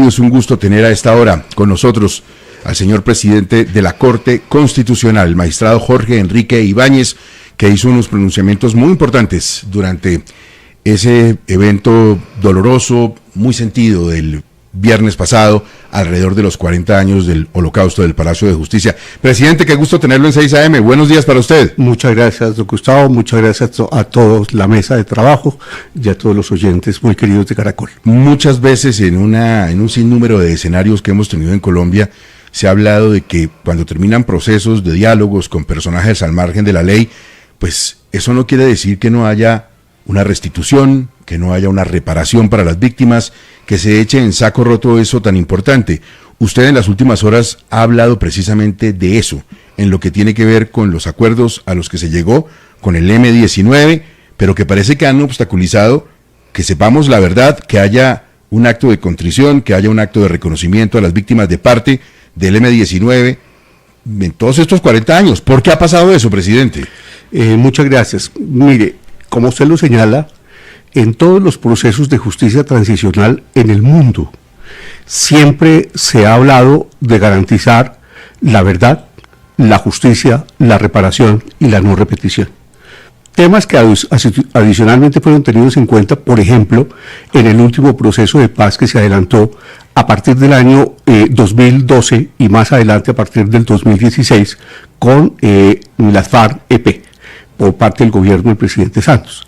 bienvenido. Es un gusto tener a esta hora con nosotros al señor presidente de la Corte Constitucional, el magistrado Jorge Enrique Ibáñez, que hizo unos pronunciamientos muy importantes durante ese evento doloroso, muy sentido del viernes pasado, alrededor de los 40 años del holocausto del Palacio de Justicia. Presidente, qué gusto tenerlo en 6 AM. Buenos días para usted. Muchas gracias, don Gustavo. Muchas gracias a todos la mesa de trabajo y a todos los oyentes muy queridos de Caracol. Muchas veces en un sinnúmero de escenarios que hemos tenido en Colombia, se ha hablado de que cuando terminan procesos de diálogos con personajes al margen de la ley, pues eso no quiere decir que no haya una restitución, que no haya una reparación para las víctimas, que se eche en saco roto eso tan importante. Usted en las últimas horas ha hablado precisamente de eso, en lo que tiene que ver con los acuerdos a los que se llegó con el M-19, pero que parece que han obstaculizado que sepamos la verdad, que haya un acto de contrición, que haya un acto de reconocimiento a las víctimas de parte del M-19 en todos estos 40 años. ¿Por qué ha pasado eso, presidente? Muchas gracias. Mire, como usted lo señala, en todos los procesos de justicia transicional en el mundo, siempre se ha hablado de garantizar la verdad, la justicia, la reparación y la no repetición. Temas que adicionalmente fueron tenidos en cuenta, por ejemplo, en el último proceso de paz que se adelantó a partir del año 2012 y más adelante a partir del 2016 con las FARC-EP por parte del gobierno del presidente Santos.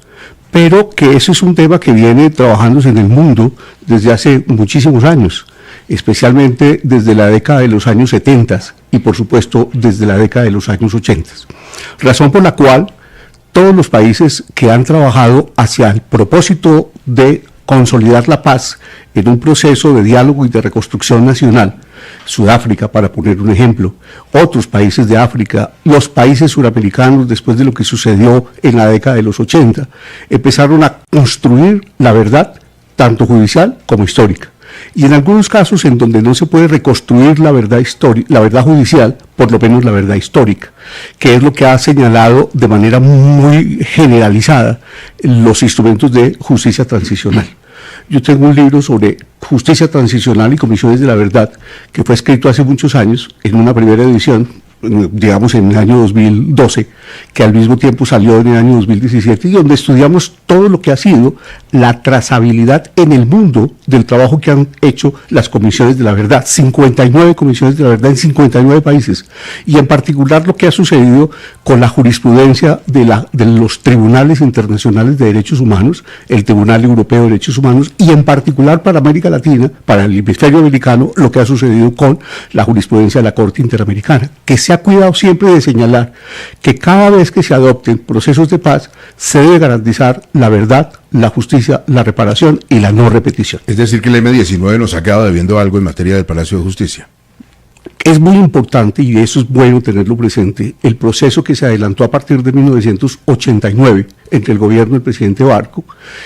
Pero que ese es un tema que viene trabajándose en el mundo desde hace muchísimos años, especialmente desde la década de los años 70 y por supuesto desde la década de los años 80. Razón por la cual todos los países que han trabajado hacia el propósito de consolidar la paz en un proceso de diálogo y de reconstrucción nacional, Sudáfrica, para poner un ejemplo, otros países de África, los países suramericanos, después de lo que sucedió en la década de los 80, empezaron a construir la verdad, tanto judicial como histórica. Y en algunos casos en donde no se puede reconstruir la verdad judicial, por lo menos la verdad histórica, que es lo que ha señalado de manera muy generalizada los instrumentos de justicia transicional. Yo tengo un libro sobre justicia transicional y comisiones de la verdad que fue escrito hace muchos años en una primera edición, digamos en el año 2012, que al mismo tiempo salió en el año 2017, y donde estudiamos todo lo que ha sido la trazabilidad en el mundo del trabajo que han hecho las comisiones de la verdad, 59 comisiones de la verdad en 59 países, y en particular lo que ha sucedido con la jurisprudencia de los tribunales internacionales de derechos humanos, el Tribunal Europeo de Derechos Humanos, y en particular para América Latina, para el hemisferio americano, lo que ha sucedido con la jurisprudencia de la Corte Interamericana, que se ha cuidado siempre de señalar que cada vez que se adopten procesos de paz se debe garantizar la verdad, la justicia, la reparación y la no repetición. Es decir, que el M-19 nos ha quedado debiendo algo en materia del Palacio de Justicia. Es muy importante, y eso es bueno tenerlo presente, el proceso que se adelantó a partir de 1989 entre el gobierno del presidente Barco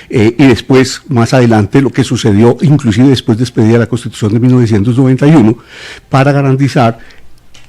y después, más adelante, lo que sucedió, inclusive después de expedida la Constitución de 1991, para garantizar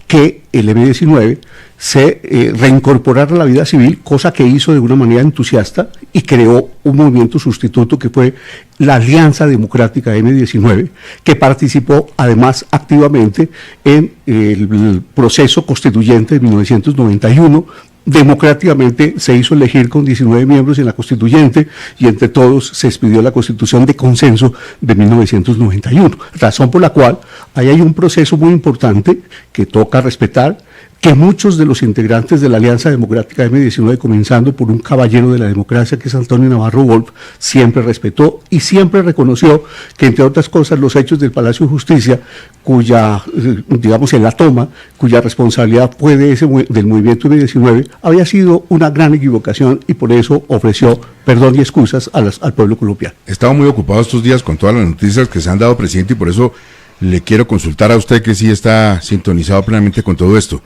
que el M-19 se reincorporara a la vida civil, cosa que hizo de una manera entusiasta y creó un movimiento sustituto que fue la Alianza Democrática M-19, que participó además activamente en el proceso constituyente de 1991. Democráticamente se hizo elegir con 19 miembros en la constituyente y entre todos se expidió la Constitución de Consenso de 1991, razón por la cual ahí hay un proceso muy importante que toca respetar, que muchos de los integrantes de la Alianza Democrática M-19, comenzando por un caballero de la democracia que es Antonio Navarro Wolf, siempre respetó y siempre reconoció que, entre otras cosas, los hechos del Palacio de Justicia, cuya, digamos, en la toma, cuya responsabilidad fue del movimiento M-19, había sido una gran equivocación y por eso ofreció perdón y excusas al pueblo colombiano. He estado muy ocupado estos días con todas las noticias que se han dado, presidente, y por eso le quiero consultar a usted, que sí está sintonizado plenamente con todo esto.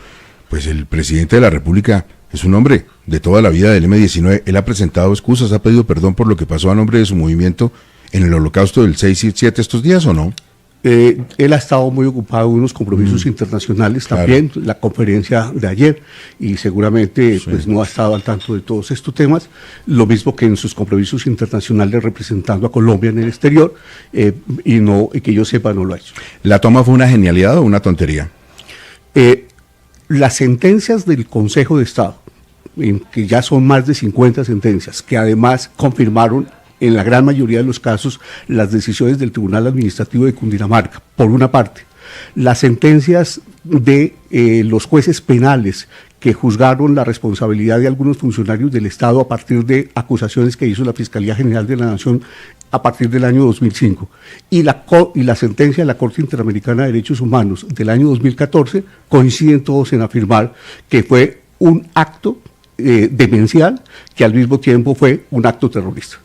Pues el presidente de la República es un hombre de toda la vida del M-19. Él ha presentado excusas, ha pedido perdón por lo que pasó a nombre de su movimiento en el holocausto del 6 y 7 estos días, ¿o no? Él ha estado muy ocupado en unos compromisos internacionales también, claro. La conferencia de ayer, y seguramente pues no ha estado al tanto de todos estos temas, lo mismo que en sus compromisos internacionales representando a Colombia en el exterior, y que yo sepa no lo ha hecho. ¿La toma fue una genialidad o una tontería? Las sentencias del Consejo de Estado, que ya son más de 50 sentencias, que además confirmaron en la gran mayoría de los casos las decisiones del Tribunal Administrativo de Cundinamarca, por una parte, las sentencias de los jueces penales que juzgaron la responsabilidad de algunos funcionarios del Estado a partir de acusaciones que hizo la Fiscalía General de la Nación a partir del año 2005, y la sentencia de la Corte Interamericana de Derechos Humanos del año 2014, coinciden todos en afirmar que fue un acto demencial que al mismo tiempo fue un acto terrorista.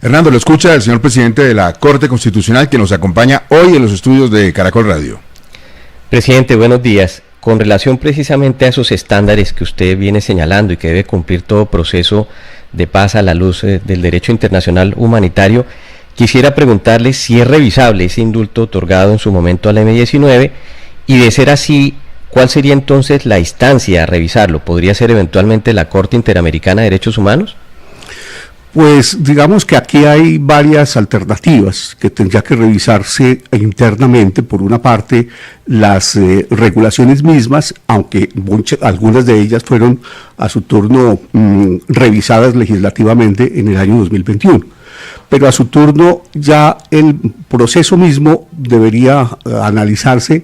Hernando, lo escucha el señor presidente de la Corte Constitucional que nos acompaña hoy en los estudios de Caracol Radio. Presidente, buenos días. Con relación precisamente a esos estándares que usted viene señalando y que debe cumplir todo proceso de paz a la luz del derecho internacional humanitario, quisiera preguntarle si es revisable ese indulto otorgado en su momento al M-19 y, de ser así, ¿cuál sería entonces la instancia a revisarlo? ¿Podría ser eventualmente la Corte Interamericana de Derechos Humanos? Pues digamos que aquí hay varias alternativas que tendría que revisarse internamente. Por una parte, las regulaciones mismas, aunque algunas de ellas fueron a su turno revisadas legislativamente en el año 2021. Pero a su turno ya el proceso mismo debería analizarse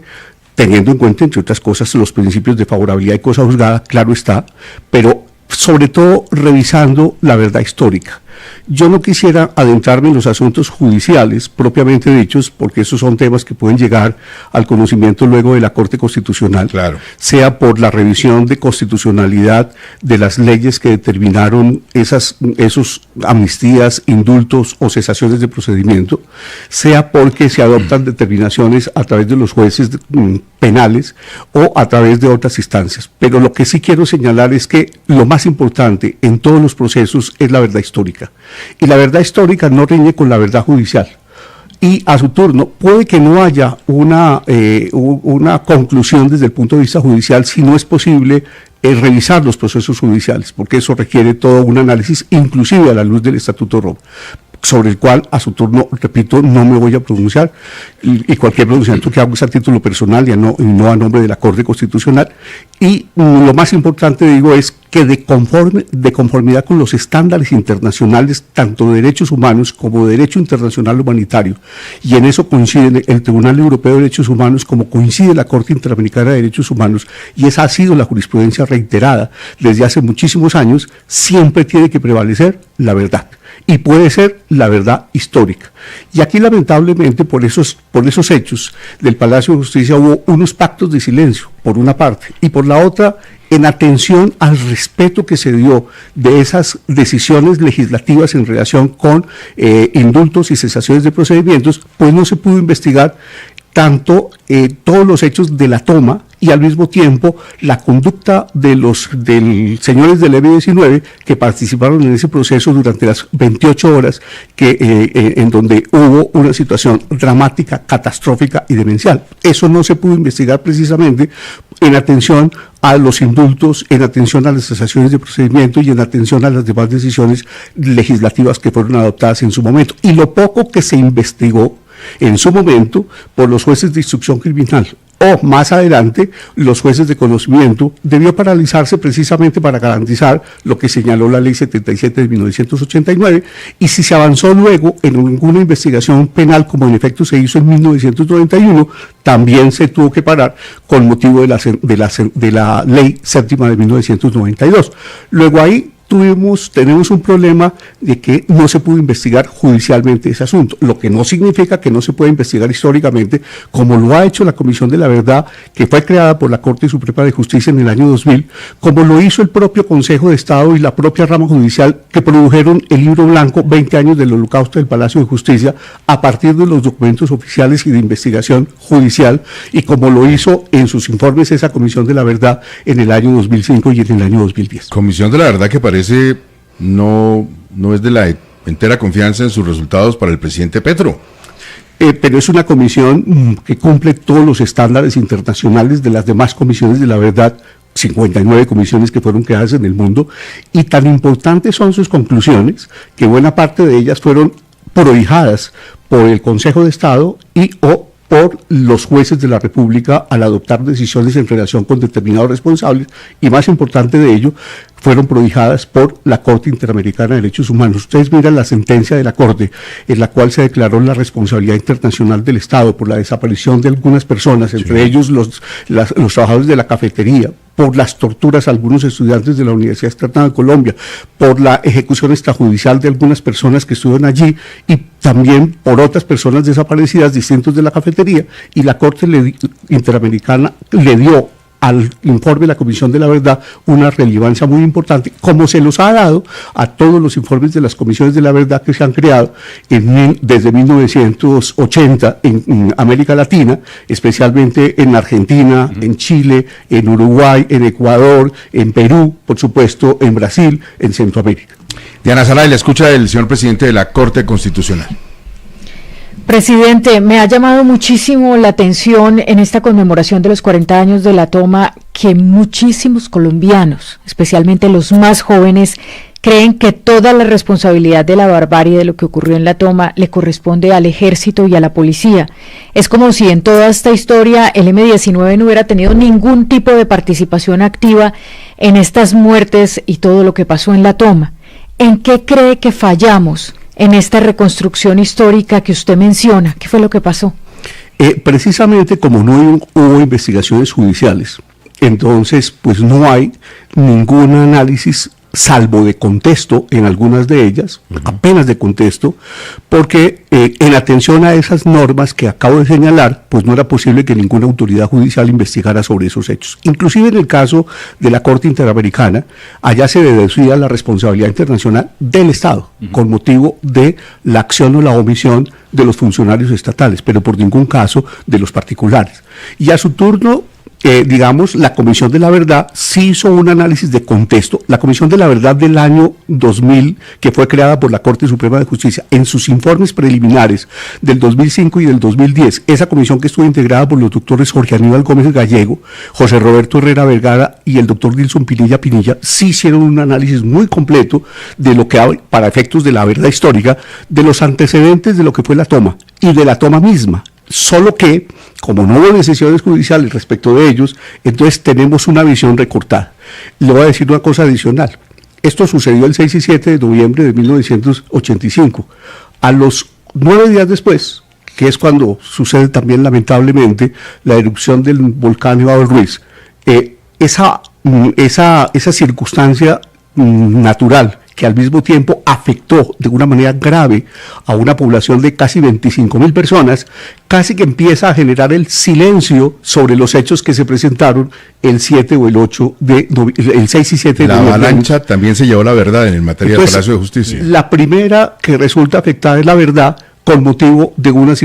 teniendo en cuenta, entre otras cosas, los principios de favorabilidad y cosa juzgada, claro está, pero sobre todo revisando la verdad histórica. Yo no quisiera adentrarme en los asuntos judiciales propiamente dichos, porque esos son temas que pueden llegar al conocimiento luego de la Corte Constitucional, claro. Sea por la revisión de constitucionalidad de las leyes que determinaron esos amnistías, indultos o cesaciones de procedimiento, sea porque se adoptan determinaciones a través de los jueces penales o a través de otras instancias. Pero lo que sí quiero señalar es que lo más importante en todos los procesos es la verdad histórica. Y la verdad histórica no riñe con la verdad judicial. Y a su turno puede que no haya una conclusión desde el punto de vista judicial si no es posible revisar los procesos judiciales, porque eso requiere todo un análisis, inclusive a la luz del Estatuto Roma, sobre el cual a su turno, repito, no me voy a pronunciar, y cualquier pronunciamiento que hago es a título personal y no a nombre de la Corte Constitucional. Y lo más importante, digo, es que de conformidad con los estándares internacionales, tanto de derechos humanos como de derecho internacional humanitario, y en eso coinciden el Tribunal Europeo de Derechos Humanos como coincide la Corte Interamericana de Derechos Humanos, y esa ha sido la jurisprudencia reiterada desde hace muchísimos años, siempre tiene que prevalecer la verdad. Y puede ser la verdad histórica. Y aquí, lamentablemente, por esos hechos del Palacio de Justicia hubo unos pactos de silencio, por una parte, y por la otra, en atención al respeto que se dio de esas decisiones legislativas en relación con indultos y cesaciones de procedimientos, pues no se pudo investigar tanto todos los hechos de la toma y al mismo tiempo la conducta de los señores del M-19 que participaron en ese proceso durante las 28 horas en donde hubo una situación dramática, catastrófica y demencial. Eso no se pudo investigar precisamente en atención a los indultos, en atención a las cesaciones de procedimiento y en atención a las demás decisiones legislativas que fueron adoptadas en su momento. Y lo poco que se investigó en su momento por los jueces de instrucción criminal o más adelante los jueces de conocimiento debió paralizarse precisamente para garantizar lo que señaló la Ley 77 de 1989, y si se avanzó luego en ninguna investigación penal como en efecto se hizo en 1991, también se tuvo que parar con motivo de la Ley séptima de 1992. Luego ahí tenemos un problema de que no se pudo investigar judicialmente ese asunto, lo que no significa que no se pueda investigar históricamente, como lo ha hecho la Comisión de la Verdad, que fue creada por la Corte Suprema de Justicia en el año 2000, como lo hizo el propio Consejo de Estado y la propia rama judicial, que produjeron el libro blanco 20 años del Holocausto del Palacio de Justicia a partir de los documentos oficiales y de investigación judicial, y como lo hizo en sus informes esa Comisión de la Verdad en el año 2005 y en el año 2010. Comisión de la Verdad que parece no es de la entera confianza en sus resultados para el presidente Petro. pero es una comisión que cumple todos los estándares internacionales de las demás comisiones de la verdad, 59 comisiones que fueron creadas en el mundo, y tan importantes son sus conclusiones que buena parte de ellas fueron prohijadas por el Consejo de Estado y o por los jueces de la República al adoptar decisiones en relación con determinados responsables, y más importante de ello, fueron prodigadas por la Corte Interamericana de Derechos Humanos. Ustedes miran la sentencia de la Corte, en la cual se declaró la responsabilidad internacional del Estado por la desaparición de algunas personas, entre ellos los trabajadores de la cafetería, por las torturas a algunos estudiantes de la Universidad Externa de Colombia, por la ejecución extrajudicial de algunas personas que estuvieron allí y también por otras personas desaparecidas distintos de la cafetería, y la Corte Interamericana le dio al informe de la Comisión de la Verdad una relevancia muy importante, como se los ha dado a todos los informes de las comisiones de la verdad que se han creado desde 1980 en América Latina, especialmente en Argentina, en Chile, en Uruguay, en Ecuador, en Perú, por supuesto, en Brasil, en Centroamérica. Diana Saray, la escucha del señor presidente de la Corte Constitucional. Presidente, me ha llamado muchísimo la atención en esta conmemoración de los 40 años de la toma que muchísimos colombianos, especialmente los más jóvenes, creen que toda la responsabilidad de la barbarie de lo que ocurrió en la toma le corresponde al ejército y a la policía. Es como si en toda esta historia el M-19 no hubiera tenido ningún tipo de participación activa en estas muertes y todo lo que pasó en la toma. ¿En qué cree que fallamos en esta reconstrucción histórica que usted menciona? ¿Qué fue lo que pasó? Precisamente como no hubo investigaciones judiciales, entonces pues no hay ningún análisis salvo de contexto en algunas de ellas, apenas de contexto, porque en atención a esas normas que acabo de señalar, pues no era posible que ninguna autoridad judicial investigara sobre esos hechos. Inclusive en el caso de la Corte Interamericana, allá se deducía la responsabilidad internacional del Estado, con motivo de la acción o la omisión de los funcionarios estatales, pero por ningún caso de los particulares. Y a su turno, digamos, la Comisión de la Verdad sí hizo un análisis de contexto. La Comisión de la Verdad del año 2000, que fue creada por la Corte Suprema de Justicia, en sus informes preliminares del 2005 y del 2010, esa comisión que estuvo integrada por los doctores Jorge Aníbal Gómez Gallego, José Roberto Herrera Vergara y el doctor Nilson Pinilla, sí hicieron un análisis muy completo de lo que hay, para efectos de la verdad histórica, de los antecedentes de lo que fue la toma y de la toma misma. Solo que, como no hubo decisiones judiciales respecto de ellos, entonces tenemos una visión recortada. Le voy a decir una cosa adicional. Esto sucedió el 6 y 7 de noviembre de 1985. A los 9 días después, que es cuando sucede también lamentablemente la erupción del volcán Nevado del Ruiz, esa circunstancia natural que al mismo tiempo afectó de una manera grave a una población de casi 25.000 personas, casi que empieza a generar el silencio sobre los hechos que se presentaron el 7 o el 8 el 6 y 7 de noviembre. La avalancha también se llevó la verdad en el materia del Palacio de Justicia. La primera que resulta afectada es la verdad, con motivo de una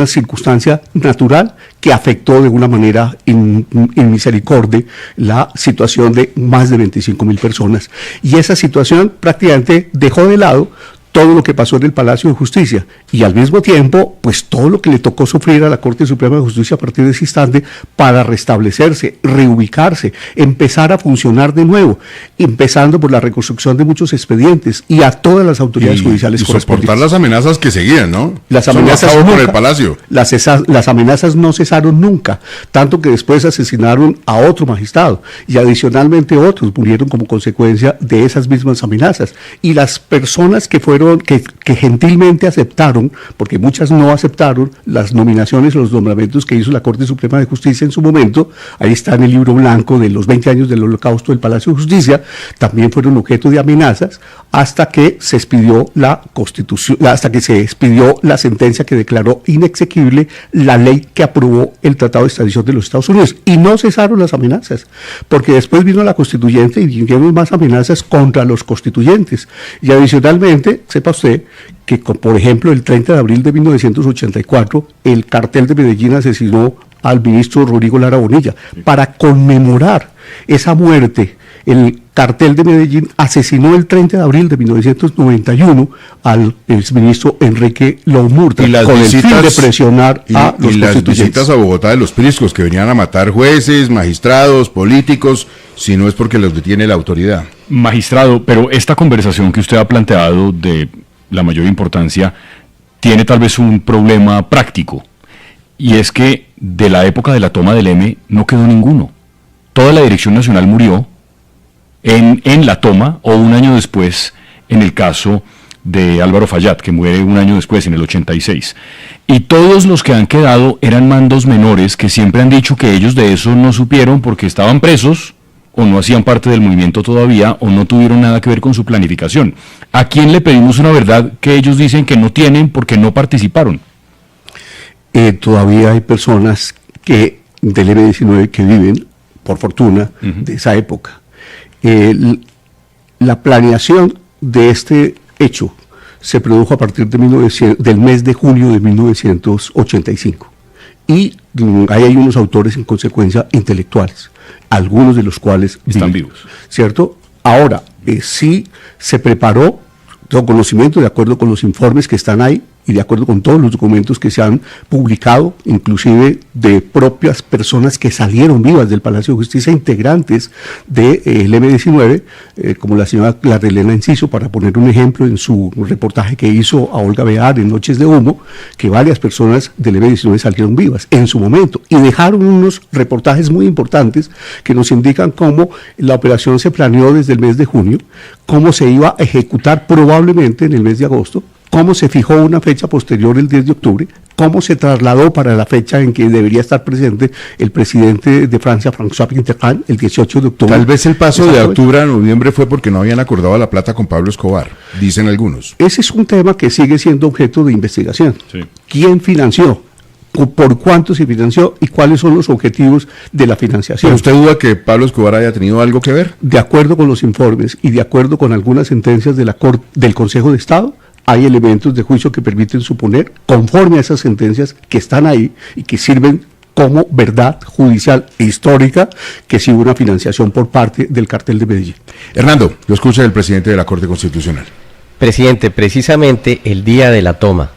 circunstancia natural que afectó de una manera inmisericordia la situación de más de 25.000 personas. Y esa situación prácticamente dejó de lado todo lo que pasó en el Palacio de Justicia y al mismo tiempo, pues todo lo que le tocó sufrir a la Corte Suprema de Justicia a partir de ese instante para restablecerse, reubicarse, empezar a funcionar de nuevo, empezando por la reconstrucción de muchos expedientes y a todas las autoridades judiciales correspondientes. Soportar las amenazas que seguían, ¿no? Las amenazas nunca, por el Palacio. Las amenazas no cesaron nunca, tanto que después asesinaron a otro magistrado y adicionalmente otros murieron como consecuencia de esas mismas amenazas. Y las personas que gentilmente aceptaron, porque muchas no aceptaron las nominaciones o los nombramientos que hizo la Corte Suprema de Justicia en su momento, ahí está en el libro blanco de los 20 años del Holocausto del Palacio de Justicia, también fueron objeto de amenazas hasta que se expidió la Constitución, hasta que se expidió la sentencia que declaró inexequible la ley que aprobó el Tratado de Extradición de los Estados Unidos. Y no cesaron las amenazas, porque después vino la Constituyente y vinieron más amenazas contra los constituyentes. Y adicionalmente, sepa usted que, por ejemplo, el 30 de abril de 1984, el cartel de Medellín asesinó al ministro Rodrigo Lara Bonilla. Para conmemorar esa muerte, el cartel de Medellín asesinó el 30 de abril de 1991 al exministro Enrique Lomurda con el fin de presionar a los las constituyentes. visitas a Bogotá de los priscos que venían a matar jueces, magistrados, políticos, si no es porque los detiene la autoridad. Magistrado, pero esta conversación que usted ha planteado de la mayor importancia tiene tal vez un problema práctico, y es que de la época de la toma del M no quedó ninguno. Toda la Dirección Nacional murió en la toma, o un año después en el caso de Álvaro Fayad, que muere un año después, en el 86. Y todos los que han quedado eran mandos menores que siempre han dicho que ellos de eso no supieron porque estaban presos, o no hacían parte del movimiento todavía, o no tuvieron nada que ver con su planificación. ¿A quién le pedimos una verdad que ellos dicen que no tienen porque no participaron? Todavía hay personas que del M-19 que viven, por fortuna, de esa época. La planeación de este hecho se produjo a partir de del mes de junio de 1985. Y ahí hay unos autores, en consecuencia, intelectuales, algunos de los cuales están vivos. ¿Cierto? Ahora, sí se preparó todo conocimiento de acuerdo con los informes que están ahí y de acuerdo con todos los documentos que se han publicado, inclusive de propias personas que salieron vivas del Palacio de Justicia, integrantes del M-19, como la señora Clarelena Enciso, para poner un ejemplo en su reportaje que hizo a Olga Bear en Noches de Humo, que varias personas del M-19 salieron vivas en su momento y dejaron unos reportajes muy importantes que nos indican cómo la operación se planeó desde el mes de junio, cómo se iba a ejecutar probablemente en el mes de agosto, cómo se fijó una fecha posterior el 10 de octubre, cómo se trasladó para la fecha en que debería estar presente el presidente de Francia, François Mitterrand, el 18 de octubre. Tal vez el paso de octubre a noviembre fue porque no habían acordado la plata con Pablo Escobar, dicen algunos. Ese es un tema que sigue siendo objeto de investigación. Sí. ¿Quién financió? ¿Por cuánto se financió? ¿Y cuáles son los objetivos de la financiación? ¿Pero usted duda que Pablo Escobar haya tenido algo que ver? De acuerdo con los informes y de acuerdo con algunas sentencias de la Corte, del Consejo de Estado, hay elementos de juicio que permiten suponer, conforme a esas sentencias que están ahí y que sirven como verdad judicial e histórica, que sí hubo una financiación por parte del cartel de Medellín. Hernando, lo escucha el presidente de la Corte Constitucional. Presidente, precisamente el día de la toma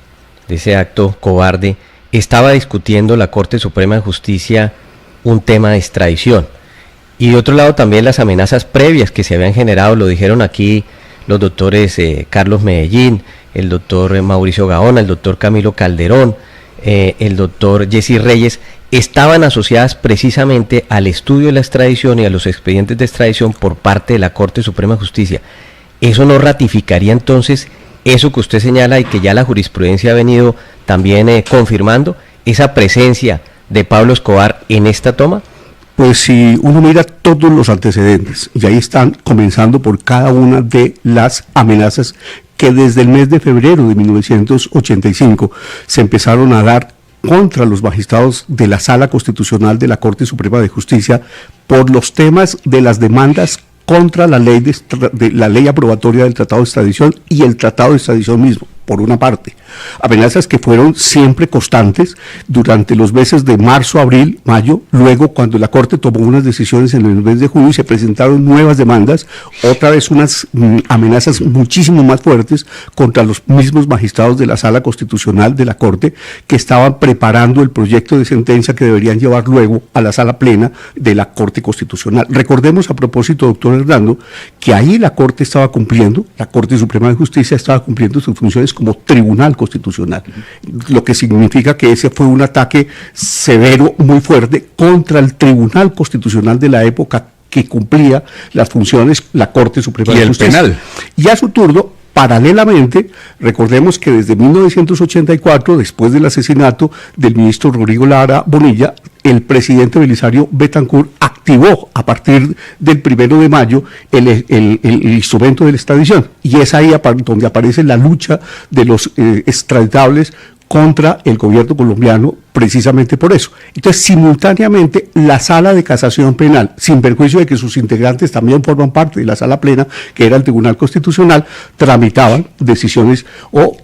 de ese acto cobarde, estaba discutiendo la Corte Suprema de Justicia un tema de extradición. Y de otro lado también las amenazas previas que se habían generado, lo dijeron aquí los doctores Carlos Medellín, el doctor Mauricio Gaona, el doctor Camilo Calderón, el doctor Jesse Reyes, estaban asociadas precisamente al estudio de la extradición y a los expedientes de extradición por parte de la Corte Suprema de Justicia. ¿Eso no ratificaría entonces eso que usted señala y que ya la jurisprudencia ha venido también confirmando, esa presencia de Pablo Escobar en esta toma? Pues si uno mira todos los antecedentes, y ahí están, comenzando por cada una de las amenazas que desde el mes de febrero de 1985 se empezaron a dar contra los magistrados de la Sala Constitucional de la Corte Suprema de Justicia por los temas de las demandas contra la ley de la ley aprobatoria del Tratado de Extradición y el Tratado de Extradición mismo, por una parte. Amenazas que fueron siempre constantes durante los meses de marzo, abril, mayo, luego cuando la Corte tomó unas decisiones en el mes de junio y se presentaron nuevas demandas, otra vez unas amenazas muchísimo más fuertes contra los mismos magistrados de la Sala Constitucional de la Corte que estaban preparando el proyecto de sentencia que deberían llevar luego a la Sala Plena de la Corte Constitucional. Recordemos a propósito, doctor Hernando, que ahí la Corte estaba cumpliendo, la Corte Suprema de Justicia estaba cumpliendo sus funciones como tribunal constitucional, lo que significa que ese fue un ataque severo, muy fuerte, contra el Tribunal Constitucional de la época que cumplía las funciones la Corte Suprema de Justicia. Y el penal. Y a su turno, paralelamente, recordemos que desde 1984, después del asesinato del ministro Rodrigo Lara Bonilla, el presidente Belisario Betancur activó a partir del 1 de mayo el instrumento de la extradición. Y es ahí donde aparece la lucha de los extraditables contra el gobierno colombiano precisamente por eso. Entonces, simultáneamente, la Sala de Casación Penal, sin perjuicio de que sus integrantes también forman parte de la Sala Plena, que era el Tribunal Constitucional, tramitaban decisiones o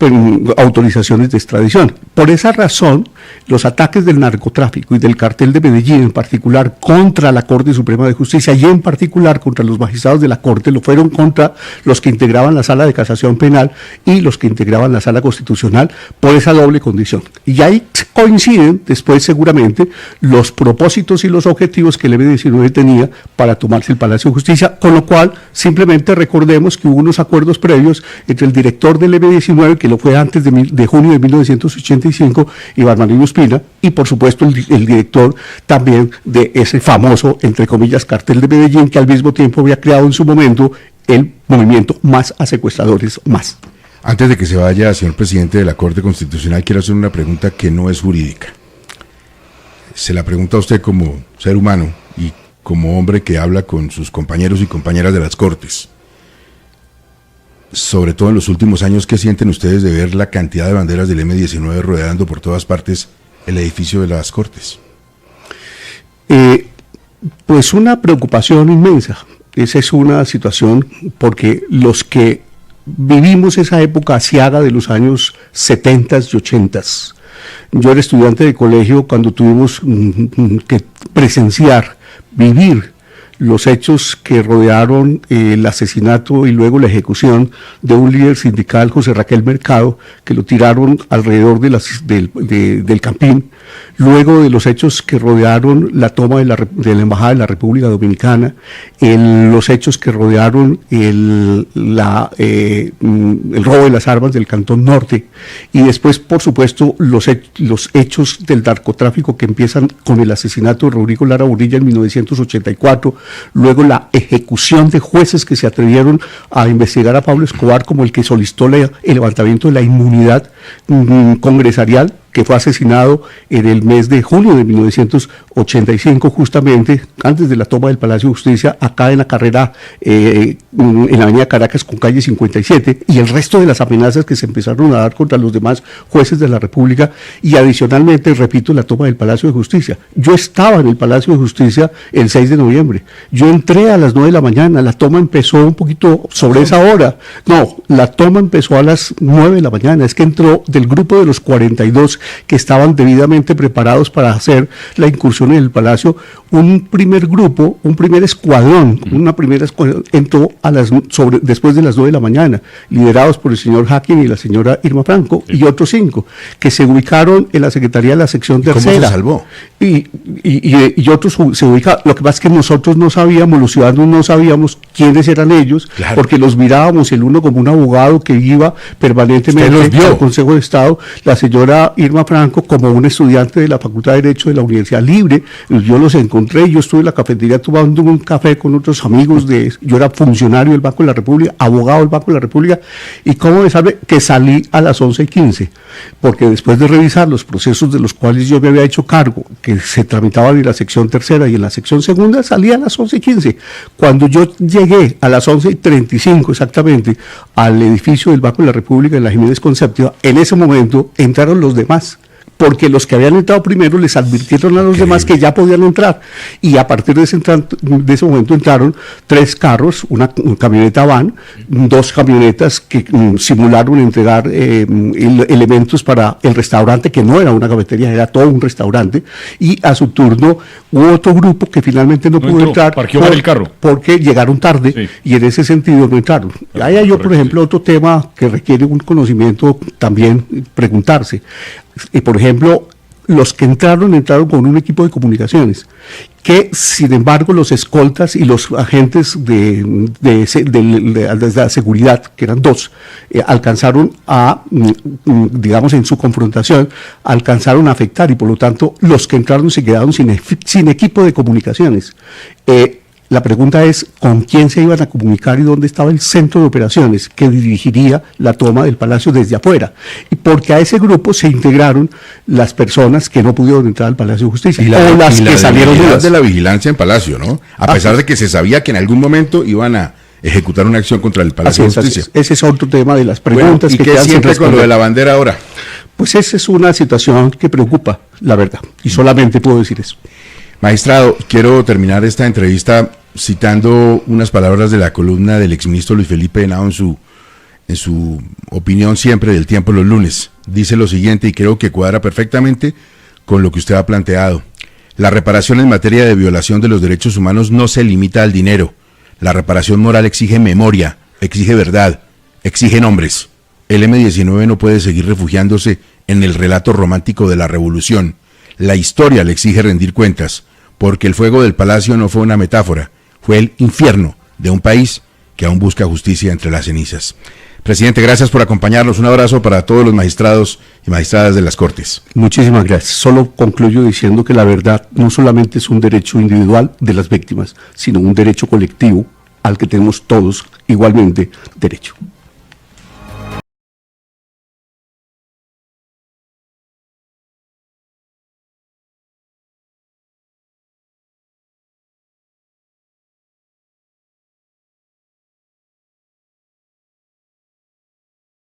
autorizaciones de extradición. Por esa razón, los ataques del narcotráfico y del cartel de Medellín, en particular contra la Corte Suprema de Justicia y en particular contra los magistrados de la Corte, lo fueron contra los que integraban la Sala de Casación Penal y los que integraban la Sala Constitucional, por esa doble condición. Y ahí coinciden después seguramente los propósitos y los objetivos que el M-19 tenía para tomarse el Palacio de Justicia, con lo cual simplemente recordemos que hubo unos acuerdos previos entre el director del M-19, que lo fue antes de junio de 1985, Iván Marín Ospina, y por supuesto el director también de ese famoso, entre comillas, cartel de Medellín, que al mismo tiempo había creado en su momento el movimiento Más a Secuestradores Más. Antes de que se vaya, señor presidente de la Corte Constitucional, quiero hacer una pregunta que no es jurídica. Se la pregunta a usted como ser humano y como hombre que habla con sus compañeros y compañeras de las Cortes. Sobre todo en los últimos años, ¿qué sienten ustedes de ver la cantidad de banderas del M-19 rodeando por todas partes el edificio de las Cortes? Pues una preocupación inmensa. Esa es una situación porque los que vivimos esa época asiaga de los años 70 y 80. Yo era estudiante de colegio cuando tuvimos que presenciar, vivir los hechos que rodearon el asesinato y luego la ejecución de un líder sindical, José Raquel Mercado, que lo tiraron alrededor del Campín, luego de los hechos que rodearon la toma de la Embajada de la República Dominicana, los hechos que rodearon el robo de las armas del Cantón Norte, y después, por supuesto, los hechos del narcotráfico que empiezan con el asesinato de Rodrigo Lara Bonilla en 1984, luego la ejecución de jueces que se atrevieron a investigar a Pablo Escobar como el que solicitó el levantamiento de la inmunidad congresarial, que fue asesinado en el mes de junio de 1985, justamente antes de la toma del Palacio de Justicia, acá en la carrera, en la avenida Caracas con calle 57, y el resto de las amenazas que se empezaron a dar contra los demás jueces de la República, y adicionalmente, repito, la toma del Palacio de Justicia. Yo estaba en el Palacio de Justicia el 6 de noviembre, yo entré a las 9 de la mañana, la toma empezó un poquito sobre esa hora, no, la toma empezó a las 9 de la mañana, es que entró del grupo de los 42 que estaban debidamente preparados para hacer la incursión en el Palacio, un primer grupo, un primer escuadrón, entró después de las 9 de la mañana, liderados por el señor Hacking y la señora Irma Franco, y otros 5, que se ubicaron en la Secretaría de la Sección Tercera. ¿Cómo se salvó? Y otros se ubicaron. Lo que pasa es que nosotros no sabíamos, los ciudadanos no sabíamos quiénes eran ellos, claro, porque los mirábamos, el uno como un abogado que iba permanentemente al Consejo de Estado, la señora Irma Franco como un estudiante de la Facultad de Derecho de la Universidad Libre. Yo los encontré, yo estuve en la cafetería tomando un café con otros amigos, yo era funcionario del Banco de la República, abogado del Banco de la República, y cómo me sabe que salí a las 11:15, porque después de revisar los procesos de los cuales yo me había hecho cargo, que se tramitaban en la sección tercera y en la sección segunda, salí a las 11:15. Cuando yo llegué a las 11:35 exactamente al edificio del Banco de la República en la Jiménez Concepción, en ese momento entraron los demás, porque los que habían entrado primero les advirtieron a los demás que ya podían entrar, y a partir de ese momento entraron 3 carros, una camioneta van, 2 camionetas que simularon entregar elementos para el restaurante, que no era una cafetería, era todo un restaurante, y a su turno hubo otro grupo que finalmente no pudo entrar el carro porque llegaron tarde, sí, y en ese sentido no entraron. Ahí hay, por ejemplo, otro tema que requiere un conocimiento también preguntarse. Y por ejemplo, los que entraron con un equipo de comunicaciones, que sin embargo los escoltas y los agentes de la seguridad, que eran 2, alcanzaron a, digamos, en su confrontación, alcanzaron a afectar, y por lo tanto los que entraron se quedaron sin equipo de comunicaciones. La pregunta es, ¿con quién se iban a comunicar y dónde estaba el centro de operaciones que dirigiría la toma del Palacio desde afuera? Y porque a ese grupo se integraron las personas que no pudieron entrar al Palacio de Justicia, o las que salieron de la vigilancia en Palacio, ¿no? A pesar de que se sabía que en algún momento iban a ejecutar una acción contra el Palacio de Justicia. Ese es otro tema de las preguntas. ¿Y qué siente con lo de la bandera ahora? Pues esa es una situación que preocupa, la verdad, y solamente puedo decir eso. Magistrado, quiero terminar esta entrevista citando unas palabras de la columna del exministro Luis Felipe Henao en su opinión siempre del Tiempo los lunes. Dice lo siguiente, y creo que cuadra perfectamente con lo que usted ha planteado. La reparación en materia de violación de los derechos humanos no se limita al dinero. La reparación moral exige memoria, exige verdad, exige nombres. El M-19 no puede seguir refugiándose en el relato romántico de la revolución. La historia le exige rendir cuentas, porque el fuego del palacio no fue una metáfora, fue el infierno de un país que aún busca justicia entre las cenizas. Presidente, gracias por acompañarnos. Un abrazo para todos los magistrados y magistradas de las Cortes. Muchísimas gracias. Solo concluyo diciendo que la verdad no solamente es un derecho individual de las víctimas, sino un derecho colectivo al que tenemos todos igualmente derecho.